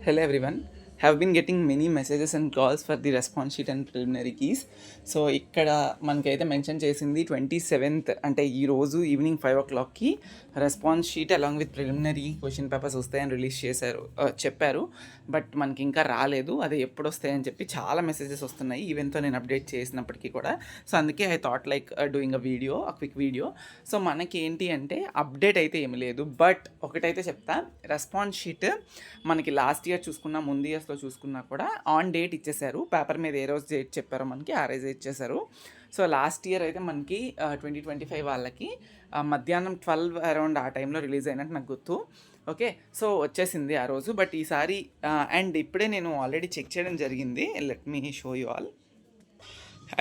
Hello everyone. Have been getting many messages and calls for the response sheet and preliminary keys. So ఇక్కడ మనకైతే mention చేసింది 27th అంటే ఈరోజు evening 5 o'clockకి response sheet along with preliminary question papers వస్తాయని release చేశారు చెప్పారు. But మనకి ఇంకా రాలేదు. అది ఎప్పుడు వస్తాయని చెప్పి చాలా మెసేజెస్ వస్తున్నాయి ఈవెంట్తో నేను అప్డేట్ చేసినప్పటికీ కూడా. సో అందుకే I thought like doing a quick video. So మనకి ఏంటి అంటే అప్డేట్ అయితే ఏమి లేదు. బట్ ఒకటైతే చెప్తా, రెస్పాన్స్ షీట్ మనకి లాస్ట్ ఇయర్ చూసుకున్నా, ముందు ఇయర్స్లో చూసుకున్నా కూడా ఆన్ డేట్ ఇచ్చేసారు. పేపర్ మీద ఏ రోజు డేట్ చెప్పారో మనకి ఆ రోజు ఇచ్చేసారు. సో లాస్ట్ ఇయర్ అయితే మనకి 2025 వాళ్ళకి మధ్యాహ్నం 12 అరౌండ్ ఆ టైంలో రిలీజ్ అయినట్టు నాకు గుర్తు. ఓకే, సో వచ్చేసింది ఆ రోజు. బట్ ఈసారి అండ్ ఇప్పుడే నేను ఆల్రెడీ చెక్ చేయడం జరిగింది. Let me show you all.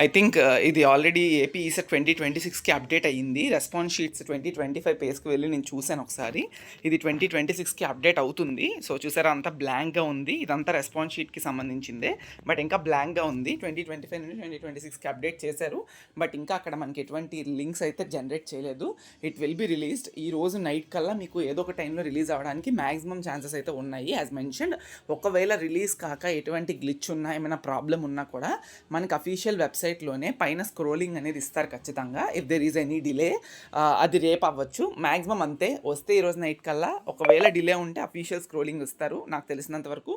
I think ఇది ఆల్రెడీ ఏపీ ఈసెట్ 2026కి అప్డేట్ అయ్యింది. రెస్పాన్స్ షీట్స్ 2025 పేజ్కి వెళ్ళి నేను చూశాను ఒకసారి. ఇది 2026కి అప్డేట్ అవుతుంది. సో చూసారా, అంతా బ్లాంక్గా ఉంది. ఇదంతా రెస్పాన్స్ షీట్కి సంబంధించిందే, బట్ ఇంకా బ్లాంక్గా ఉంది. 2025 నుండి 2026కి అప్డేట్ చేశారు, బట్ ఇంకా అక్కడ మనకి ఎటువంటి లింక్స్ అయితే జనరేట్ చేయలేదు. ఇట్ విల్ బి రిలీజ్డ్ ఈ రోజు నైట్ కల్లా. మీకు ఏదో ఒక టైంలో రిలీజ్ అవ్వడానికి మ్యాక్సిమం ఛాన్సెస్ అయితే ఉన్నాయి. యాజ్ మెన్షన్డ్, ఒకవేళ రిలీజ్ కాక ఎటువంటి గ్లిచ్ ఉన్నా, ఏమైనా ప్రాబ్లం ఉన్నా కూడా మనకి అఫీషియల్ వెబ్సైట్లోనే పైన స్క్రోలింగ్ అనేది ఇస్తారు ఖచ్చితంగా. If there is any delay, అది రేపు అవ్వచ్చు మ్యాక్సిమం, అంతే. వస్తే ఈరోజు నైట్ కల్లా. ఒకవేళ డిలే ఉంటే అఫీషియల్ స్క్రోలింగ్ ఇస్తారు. నాకు తెలిసినంత వరకు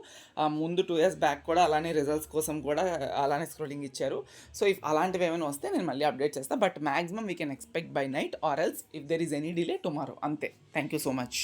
ముందు 2 years బ్యాక్ కూడా అలానే రిజల్ట్స్ కోసం కూడా అలానే స్క్రోలింగ్ ఇచ్చారు. సో ఇఫ్ అలాంటివి ఏమైనా వస్తే నేను మళ్ళీ అప్డేట్ చేస్తాను. But maximum we can expect by night or else if there is any delay tomorrow, అంతే. Thank you so much.